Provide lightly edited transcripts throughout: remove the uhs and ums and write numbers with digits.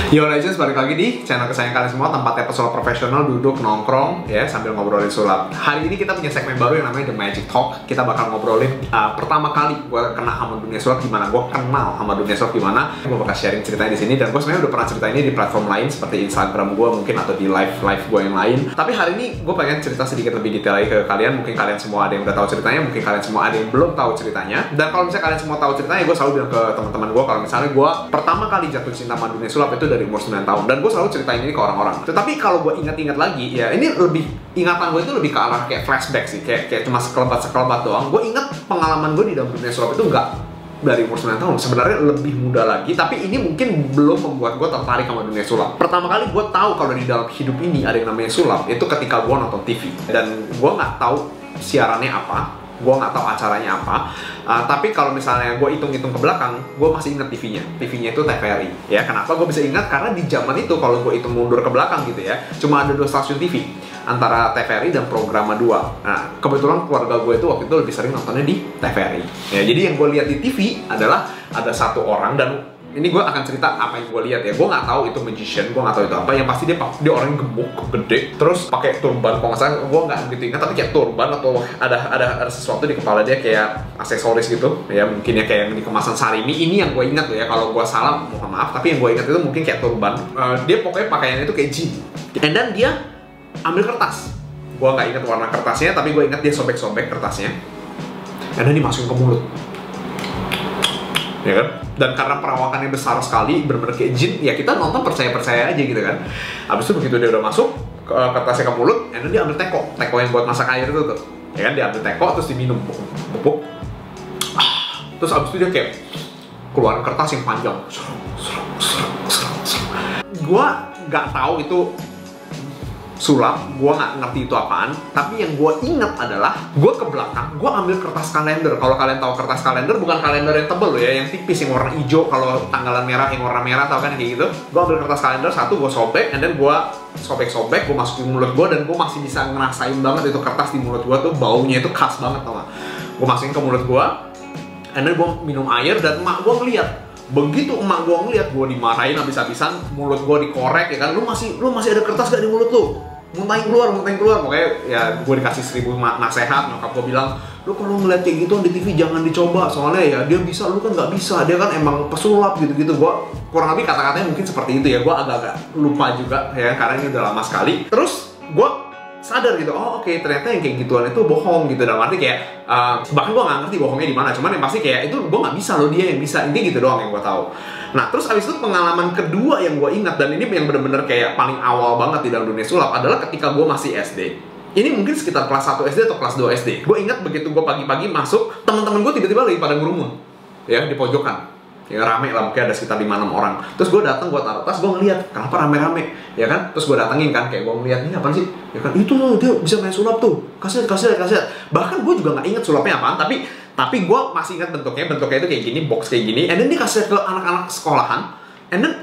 Yo Legends, balik lagi di channel kesayangan kalian semua, tempatnya pesulap profesional duduk nongkrong ya sambil ngobrolin sulap. Hari ini kita punya segmen baru yang namanya The Magic Talk. Kita bakal ngobrolin pertama kali gue kena sama dunia sulap gimana, gue kenal sama dunia sulap gimana. Gue bakal sharing ceritanya di sini, dan gue sebenarnya udah pernah cerita ini di platform lain seperti Instagram gue mungkin atau di live gue yang lain. Tapi hari ini gue pengen cerita sedikit lebih detail lagi ke kalian. Mungkin kalian semua ada yang udah tahu ceritanya, mungkin kalian semua ada yang belum tahu ceritanya. Dan kalau misalnya kalian semua tahu ceritanya, gue selalu bilang ke teman-teman gue kalau misalnya gue pertama kali jatuh cinta sama dunia sulap itu dari umur 9 tahun, dan gue selalu ceritain ini ke orang-orang. Tetapi kalau gue ingat-ingat lagi, ya ini lebih, ingatan gue itu lebih ke arah kayak flashback sih, kayak cuma sekelebat doang. Gue ingat pengalaman gue di dalam dunia sulap itu nggak dari umur 9 tahun, sebenarnya lebih muda lagi. Tapi ini mungkin belum membuat gue tertarik sama dunia sulap. Pertama kali gue tahu kalau di dalam hidup ini ada yang namanya sulap itu ketika gue nonton TV, dan gue nggak tahu siarannya apa, gue nggak tahu acaranya apa. Tapi kalau misalnya gue hitung-hitung ke belakang, gue masih ingat TV-nya itu TVRI. Ya, kenapa gue bisa ingat? Karena di zaman itu kalau gue hitung mundur ke belakang gitu ya, cuma ada 2 stasiun TV, antara TVRI dan Programa 2. Nah, kebetulan keluarga gue itu waktu itu lebih sering nontonnya di TVRI. Ya, jadi yang gue lihat di TV adalah ada satu orang, dan ini gue akan cerita apa yang gue lihat ya. Gue nggak tahu itu magician, gue nggak tahu itu apa. Yang pasti dia orang gemuk, gede, terus pakai turban. Kalau nggak salah, gue nggak begitu ingat, tapi kayak turban atau ada sesuatu di kepala dia kayak aksesoris gitu. Ya mungkin ya kayak yang di kemasan Sarimi. Ini yang gue ingat tuh ya. Kalau gue salah, mohon maaf. Tapi yang gue ingat itu mungkin kayak turban. Dia pokoknya pakaiannya itu kayak jin. And then dia ambil kertas. Gue nggak ingat warna kertasnya, tapi gue ingat dia sobek-sobek kertasnya. And then dimasukin ke mulut. Ya kan? Dan karena perawakannya besar sekali, bener-bener kayak jin, ya kita nonton percaya-percaya aja gitu kan. Habis itu begitu dia udah masuk ke kertasnya ke mulut, and then dia ambil teko yang buat masak air itu tuh. Ya kan, dia ambil teko terus diminum, bubuk. Terus habis itu dia kayak keluarin kertas yang panjang. Gua nggak tahu itu sulap, gue nggak ngerti itu apaan. Tapi yang gue inget adalah gue ke belakang, gue ambil kertas kalender. Kalau kalian tahu kertas kalender, bukan kalender yang tebel loh ya, yang tipis yang warna hijau. Kalau tanggalan merah yang warna merah, tau kan kayak gitu. Gue ambil kertas kalender satu, gue sobek, and then gue sobek-sobek, gue masukin mulut gue, dan gue masih bisa ngerasain banget itu kertas di mulut gue tuh, baunya itu khas banget, tau gak? Gue masukin ke mulut gue, and then gue minum air, dan emak gue ngeliat. Begitu emak gue ngeliat, gue dimarahin habis-habisan, mulut gue dikorek ya kan, lu masih ada kertas gak di mulut lu? Muntahin keluar. Pokoknya ya gue dikasih 1000 nasihat. Nyokap gue bilang, lu kalau ngeliat kayak gitu di TV jangan dicoba, soalnya ya dia bisa, lu kan nggak bisa, dia kan emang pesulap gitu-gitu. Gue kurang lebih kata-katanya mungkin seperti itu ya. Gue agak-agak lupa juga ya, karena ini udah lama sekali. Terus gue sadar gitu, oh oke, ternyata yang kayak gituan itu bohong gitu. Dalam arti kayak bahkan gue nggak ngerti bohongnya di mana, cuman yang pasti kayak itu gue nggak bisa loh, dia yang bisa. Ini gitu doang yang gue tahu. Nah, terus abis itu pengalaman kedua yang gue ingat, dan ini yang bener-bener kayak paling awal banget di dalam dunia sulap, adalah ketika gue masih SD. Ini mungkin sekitar kelas 1 SD atau kelas 2 SD. Gue ingat begitu gue pagi-pagi masuk, teman-teman gue tiba-tiba lagi pada ngurumun ya di pojokan. Ya rame lah, mungkin ada sekitar 5-6 orang. Terus gue datang, gue taruh tas, gue ngeliat kenapa rame-rame, ya kan? Terus gue datengin kan, kayak gue ngeliat ini apa sih? Ya kan, itu loh, dia bisa main sulap tuh. Kasih. Bahkan gue juga nggak inget sulapnya apaan, tapi gue masih ingat bentuknya itu kayak gini, box kayak gini. And then dia kasih ke anak-anak sekolahan, and then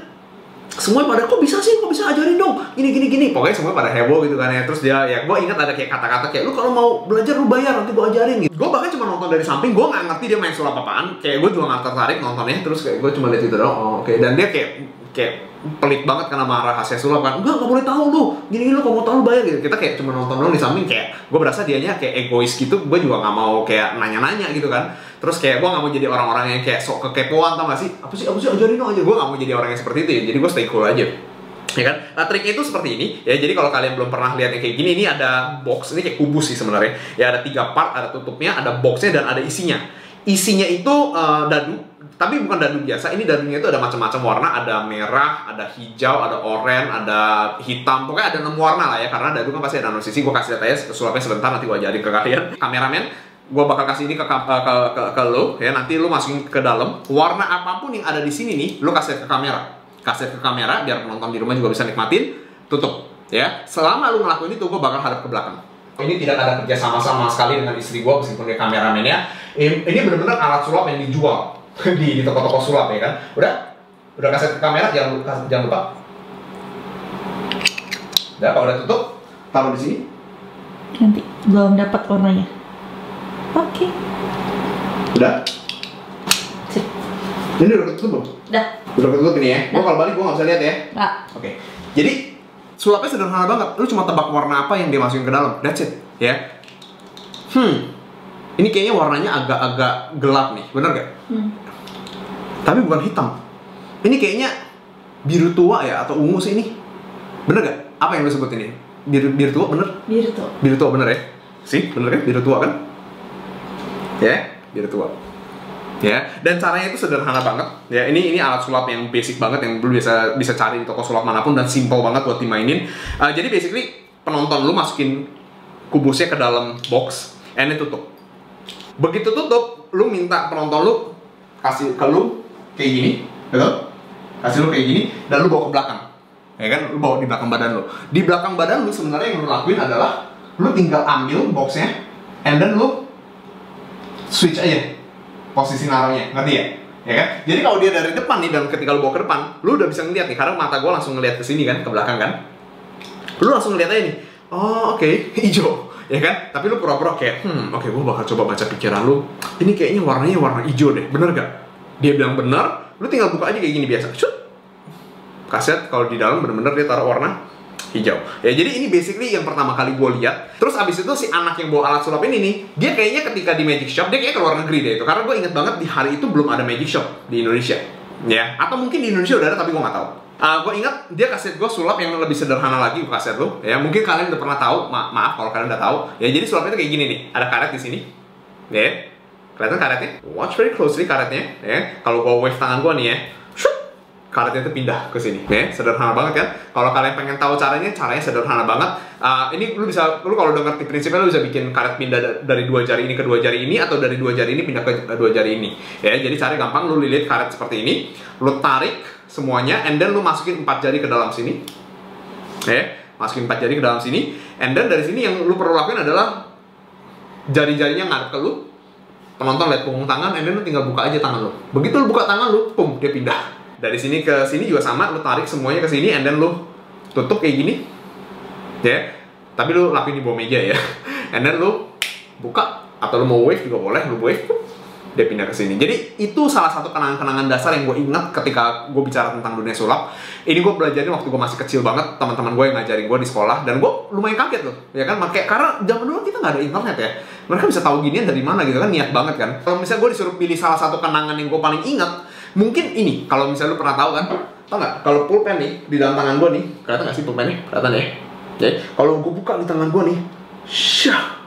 semua pada, kok bisa ajarin dong, gini. Pokoknya semua pada heboh gitu kan ya. Terus dia, ya gue ingat ada kayak kata-kata kayak, lu kalau mau belajar lu bayar, nanti gue ajarin gitu. Gue bahkan cuma nonton dari samping, gue nggak ngerti dia main sulap apaan. Kayak gue juga nggak tertarik nontonnya. Terus kayak gue cuma lihat itu doang. Oh, oke. Dan dia kayak pelit banget karena rahasia sulap kan. Enggak boleh tahu lu, gini lu kalau mau tahu lu bayar gitu. Kita kayak cuma nonton doang di samping. Kayak gue berasa dianya kayak egois gitu. Gue juga nggak mau kayak nanya-nanya gitu kan. Terus kayak gue gak mau jadi orang-orang yang kayak sok kekepoan, tau gak sih? Apa sih ajarin dong aja. Gue gak mau jadi orang yang seperti itu ya. Jadi gue stay cool aja, ya kan? Nah, triknya itu seperti ini ya. Jadi kalau kalian belum pernah lihat yang kayak gini, ini ada box, ini kayak kubus sih sebenarnya. Ya ada 3 part, ada tutupnya, ada boxnya, dan ada isinya. Isinya itu dadu, tapi bukan dadu biasa. Ini dadunya itu ada macam-macam warna. Ada merah, ada hijau, ada oranye, ada hitam. Pokoknya ada 6 warna lah ya. Karena dadu kan pasti ada 6 sisi. Gue kasih lihat aja sulapnya sebentar, nanti gue ajarin ke kalian. Kameramen, gue bakal kasih ini ke lo ya. Nanti lo masukin ke dalam. Warna apapun yang ada di sini nih, lo kasih ke kamera biar penonton di rumah juga bisa nikmatin. Tutup ya. Selama lo ngelakuin itu, gue bakal hadap ke belakang. Ini tidak ada kerja sama sekali dengan istri gue, meskipun dia kameramen ya. Ini bener-bener alat sulap yang dijual di toko-toko sulap ya kan. Udah kasih ke kamera, jangan lupa. Udah, kalau udah tutup, taruh di sini. Nanti belum dapat warnanya. Oke. Udah. Sip. Ini udah ketutup belum? Dah. Udah ketutup ini ya? Gue kalau balik gue nggak bisa lihat ya? Nggak. Oke. Jadi sulapnya sederhana banget. Lu cuma tebak warna apa yang dia masukin ke dalam. That's it. Ya. Ini kayaknya warnanya agak-agak gelap nih. Bener gak? Tapi bukan hitam. Ini kayaknya biru tua ya atau ungu sih ini. Bener gak? Apa yang lu sebut ini? Biru tua bener? Biru tuh. Biru tua bener ya? Sih, bener kan? Biru tua kan? Ya, biru tua. Ya, dan caranya itu sederhana banget. Ya, ini alat sulap yang basic banget yang lu bisa cari di toko sulap manapun dan simple banget buat dimainin. Jadi basically penonton lu masukin kubusnya ke dalam box, and then tutup. Begitu tutup, lu minta penonton lu kasih ke lu kayak gini, betul? Kasih lu kayak gini dan lu bawa ke belakang. Ya kan, lu bawa di belakang badan lu. Di belakang badan lu sebenarnya yang lu lakuin adalah lu tinggal ambil boxnya, and then lu switch aja posisi naruhnya, ngerti ya? Ya kan? Jadi kalau dia dari depan nih dan ketika lu bawa ke depan, lu udah bisa ngeliat nih karena mata gua langsung ngeliat ke sini kan, ke belakang kan. Lu langsung ngeliat aja nih. Oh, oke, hijau. Ya kan? Tapi lu pura-pura kayak, oke, gua bakal coba baca pikiran lu. Ini kayaknya warnanya warna hijau deh, bener gak? Dia bilang bener, lu tinggal buka aja kayak gini biasa. Cut. Kaset kalau di dalam bener-bener dia taruh warna hijau. Ya jadi ini basically yang pertama kali gue lihat. Terus abis itu si anak yang bawa alat sulap ini nih, dia kayaknya ketika di Magic Shop dia kayaknya ke luar negeri deh itu. Karena gue inget banget di hari itu belum ada Magic Shop di Indonesia. Ya, atau mungkin di Indonesia udah ada tapi gue nggak tahu. Gue ingat dia kasih gue sulap yang lebih sederhana lagi kaset lu. Ya mungkin kalian udah pernah tahu. Maaf kalau kalian udah tahu. Ya jadi sulapnya itu kayak gini nih. Ada karet di sini. Ya, kelihatan karetnya? Watch very closely karetnya. Ya, kalau gue wave tangan gue nih ya. Karetnya itu pindah ke sini, ya sederhana banget kan? Kalau kalian pengen tahu caranya sederhana banget. Ini lu kalau udah ngerti prinsipnya lu bisa bikin karet pindah dari dua jari ini ke dua jari ini atau dari dua jari ini pindah ke dua jari ini. Ya, jadi cara gampang lu lilit karet seperti ini, lu tarik semuanya, and then lu masukin 4 jari ke dalam sini. Ya, masukin 4 jari ke dalam sini, and then dari sini yang lu perlu lakuin adalah jari-jarinya ngadep ke lu. Penonton lihat punggung tangan, and then lu tinggal buka aja tangan lu. Begitu lu buka tangan lu, pum, dia pindah. Dari sini ke sini juga sama, lu tarik semuanya ke sini, and then lu tutup kayak gini, ya. Tapi lu lakuin di bawah meja ya, and then lu buka atau lu mau wave juga boleh, lu wave, dia pindah ke sini. Jadi itu salah satu kenangan-kenangan dasar yang gue ingat ketika gue bicara tentang dunia sulap. Ini gue belajarin waktu gue masih kecil banget, teman-teman gue yang ngajarin gue di sekolah, dan gue lumayan kaget loh, ya kan? Karena zaman dulu kita nggak ada internet ya, mereka bisa tahu ginian dari mana gitu kan, niat banget kan. Kalau misalnya gue disuruh pilih salah satu kenangan yang gue paling ingat, mungkin ini, kalau misalnya lu pernah tahu kan, tau nggak? Kalau pulpen nih di dalam tangan gue nih, kelihatan nggak sih pulpennya? Kelihatan ya? Jadi kalau gue buka di tangan gue nih, syah,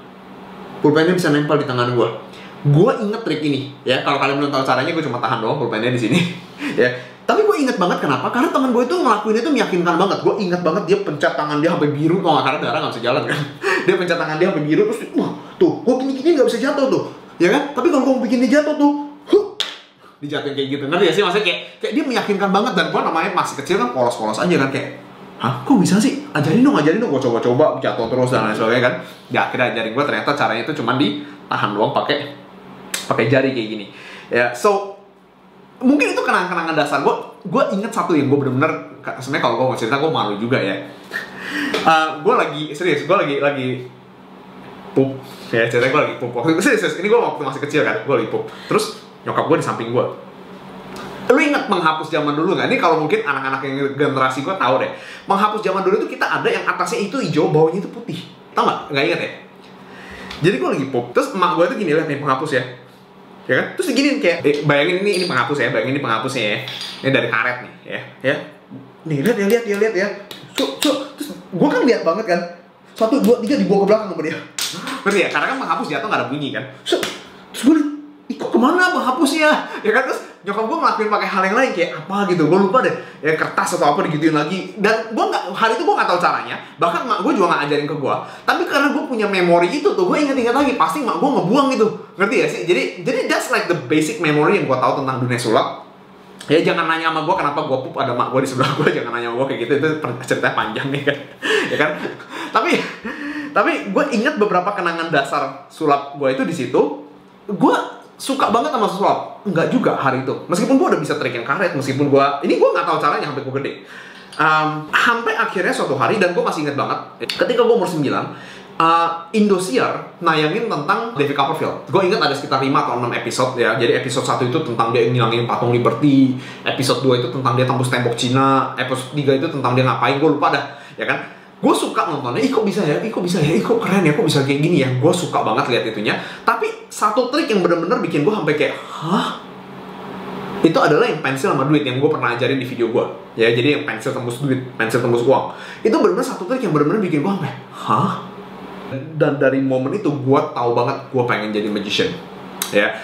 pulpennya bisa nempel di tangan gue. Gue inget trik ini, ya. Kalau kalian belum tahu caranya, gue cuma tahan doang pulpennya di sini, ya. Tapi gue inget banget kenapa? Karena teman gue itu ngelakuin itu meyakinkan banget. Gue inget banget dia pencet tangan dia sampai biru, kok nggak, karena darah nggak bisa jalan kan. Dia pencet tangan dia sampai biru, terus wah, tuh, gue gini-gini nggak bisa jatuh tuh, ya kan? Tapi kalau gue bikin dia jatuh tuh, dijatuhin kayak gitu, ngerti ya sih? Maksudnya kayak dia meyakinkan banget, dan gue namanya masih kecil kan, polos-polos aja kan, kayak hah, kok bisa sih? Ajarin dong, gue coba-coba, jatuh terus dan lain sebagainya kan. Ya akhirnya ajarin gue, ternyata caranya itu cuma ditahan doang pakai jari kayak gini. Ya, so mungkin itu kenangan-kenangan dasar gue inget satu yang gue bener-bener, sebenarnya kalau gue mau cerita gue malu juga ya. Gue lagi serius, gue lagi pup, ya ceritanya gue lagi pup. Serius, ini gue waktu masih kecil kan, gue lagi pup. Terus nyokap gue di samping gue. Lu inget menghapus zaman dulu nggak? Ini kalau mungkin anak-anak yang generasi gue tahu deh. Menghapus zaman dulu itu kita ada yang atasnya itu hijau, bawahnya itu putih. Tahu nggak? Nggak inget ya? Jadi gue lagi pup, terus emak gue tuh gini, lihat nih penghapus ya. Ya kan? Terus diginiin kayak, bayangin ini penghapus ya, bayangin ini penghapusnya ya. Ini dari karet nih, ya. Nih, lihat ya. Terus gue kan lihat banget kan. 1, 2, 3 dibawa ke belakang sama dia. Ngerti ya? Karena kan penghapus jatuh nggak ada bunyi kan. Terus gue liat, kok kemana penghapusnya? Ya kan, terus nyokap gue ngelakuin pakai hal yang lain kayak apa gitu, gue lupa deh, ya kertas atau apa digituin lagi. Dan gue hari itu gue nggak tahu caranya, bahkan mak gue juga nggak ajarin ke gue. Tapi karena gue punya memori itu tuh, gue inget lagi, pasti mak gue ngebuang gitu, ngerti ya sih? Jadi that's like the basic memory yang gue tahu tentang dunia sulap. Ya jangan nanya sama gue kenapa gue pup ada mak gue di sebelah gue, jangan nanya sama gue kayak gitu, itu ceritanya panjang nih kan, ya kan? Tapi gue inget beberapa kenangan dasar sulap gue itu di situ. Gue suka banget sama sulap. Enggak juga hari itu. Meskipun gue udah bisa trikin karet, meskipun gue nggak tahu caranya sampai gue gede. Sampai akhirnya suatu hari, dan gue masih inget banget, ketika gue umur 9, Indosiar nayangin tentang David Copperfield. Gue ingat ada sekitar 5 atau 6 episode ya. Jadi episode 1 itu tentang dia ngilangin patung Liberty, episode 2 itu tentang dia tembus tembok Cina, episode 3 itu tentang dia ngapain, gue lupa dah, ya kan. Gue suka nontonnya, kok bisa ya, kok keren ya, kok bisa kayak gini ya. Gue suka banget lihat itunya. Tapi satu trik yang bener-bener bikin gue sampai kayak, hah? Itu adalah yang pensil sama duit yang gue pernah ajarin di video gue. Ya, jadi yang pensil tembus duit, pensil tembus uang. Itu bener-bener satu trik yang bener-bener bikin gue sampai, hah? Dan dari momen itu gue tahu banget gue pengen jadi magician. Ya,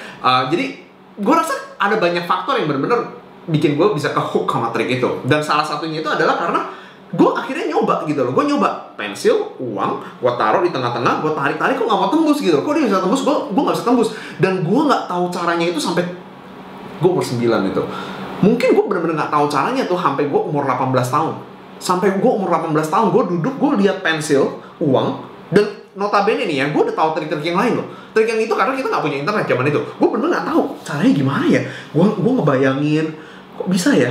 jadi gue rasa ada banyak faktor yang bener-bener bikin gue bisa kehook sama trik itu. Dan salah satunya itu adalah karena gue akhirnya nyoba gitu loh. Gue nyoba pensil, uang, gue taruh di tengah-tengah, gue tarik-tarik, kok nggak mau tembus gitu. Kok dia bisa tembus, gue nggak bisa tembus. Dan gue nggak tahu caranya itu sampai gue umur 9 itu. Mungkin gue bener-bener nggak tahu caranya tuh sampai gue umur 18 tahun. Sampai gue umur 18 tahun, gue duduk, gue lihat pensil, uang, dan notabene nih ya, gue udah tahu trik-trik yang lain loh. Trik yang itu karena kita nggak punya internet zaman itu. Gue bener-bener nggak tahu caranya gimana ya. Gue ngebayangin, kok bisa ya?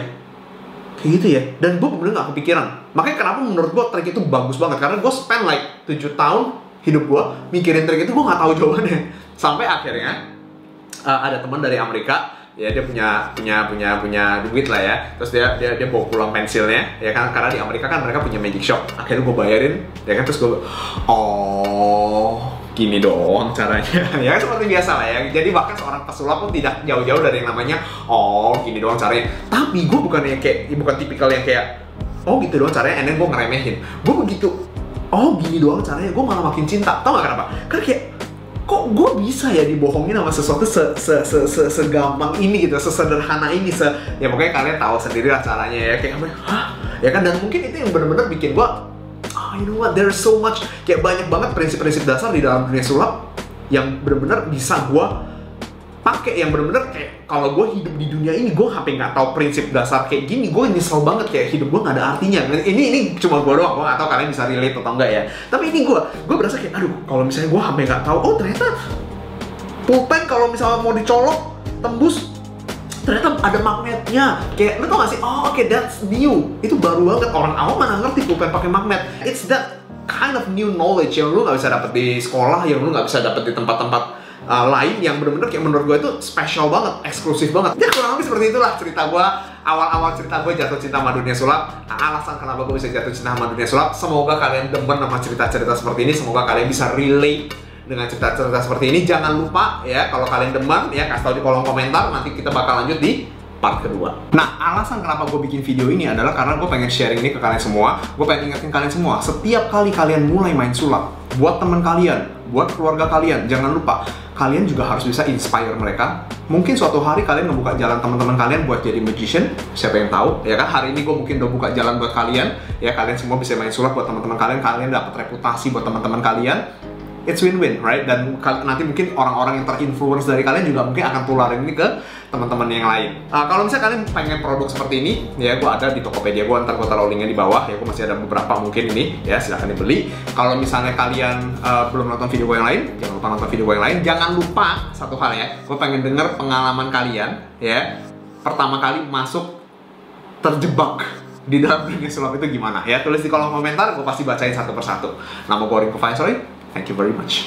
Kayak gitu ya. Dan gue bener-bener nggak kepikiran. Makanya kenapa menurut gue trik itu bagus banget. Karena gue spend like 7 tahun hidup gue mikirin trik itu, gue nggak tahu jawabannya. Sampai akhirnya ada teman dari Amerika, ya dia punya duit lah ya. Terus dia bawa pulang pensilnya, ya kan, karena di Amerika kan mereka punya magic shop. Akhirnya gue bayarin, ya kan, terus gue, oh gini dong caranya. Ya seperti biasa lah ya. Jadi bahkan seorang pesulap pun tidak jauh-jauh dari yang namanya oh gini doang caranya. Tapi gue bukan tipikal yang kayak oh gitu doang caranya, and then gue ngeremehin. Gue begitu, oh gini doang caranya, gue malah makin cinta. Tau gak kenapa? Karena kayak, kok gue bisa ya dibohongin sama sesuatu segampang ini gitu, sesederhana ini, ya pokoknya kalian tahu sendiri lah caranya ya, kayak hah? Ya kan, dan mungkin itu yang bener-bener bikin gue, oh you know what, there's so much, kayak banyak banget prinsip-prinsip dasar di dalam dunia sulap yang bener-bener bisa gue pakai, yang bener-bener kayak kalau gue hidup di dunia ini, gue sampai nggak tahu prinsip dasar kayak gini, gue nyesel banget, kayak hidup gue nggak ada artinya. Ini cuma gue doang, gue nggak tahu kalian bisa relate atau enggak ya. Tapi ini gue berasa kayak, aduh, kalau misalnya gue sampai nggak tahu, oh ternyata pulpen kalau misalnya mau dicolok tembus, ternyata ada magnetnya. Kayak lu tau gak sih? Oh oke, that's new. Itu baru banget, orang awam mana ngerti pulpen pakai magnet. It's that kind of new knowledge yang lu nggak bisa dapet di sekolah, yang lu nggak bisa dapet di tempat-tempat lain, yang bener-bener kayak menurut gue itu spesial banget, eksklusif banget. Ya kurang lebih seperti itulah cerita gue, awal-awal cerita gue jatuh cinta sama dunia sulap. Alasan kenapa gue bisa jatuh cinta sama dunia sulap. Semoga kalian demen sama cerita-cerita seperti ini. Semoga kalian bisa relate dengan cerita-cerita seperti ini. Jangan lupa ya, kalau kalian demen ya, kasih tau di kolom komentar. Nanti kita bakal lanjut di part kedua. Nah, alasan kenapa gue bikin video ini adalah karena gue pengen sharing ini ke kalian semua. Gue pengen ingetin kalian semua, setiap kali kalian mulai main sulap, buat teman kalian, buat keluarga kalian, jangan lupa kalian juga harus bisa inspire mereka. Mungkin suatu hari kalian ngebuka jalan teman-teman kalian buat jadi magician, siapa yang tahu, ya kan? Hari ini gue mungkin udah buka jalan buat kalian, ya kalian semua bisa main sulap buat teman-teman kalian, kalian dapat reputasi buat teman-teman kalian. It's win-win, right? Dan nanti mungkin orang-orang yang terinfluence dari kalian juga mungkin akan tularin ini ke teman-teman yang lain. Kalau misalnya kalian pengen produk seperti ini, ya gue ada di Tokopedia gue, ntar gue taruh linknya di bawah. Ya gue masih ada beberapa mungkin ini, ya silahkan dibeli. Kalau misalnya kalian belum nonton video gue yang lain, jangan lupa nonton video gue yang lain. Jangan lupa satu hal ya, gue pengen denger pengalaman kalian, ya pertama kali masuk terjebak di dalam dunia sulap itu gimana? Ya tulis di kolom komentar, gue pasti bacain satu persatu. Nama gue Rinko Faisal. Thank you very much.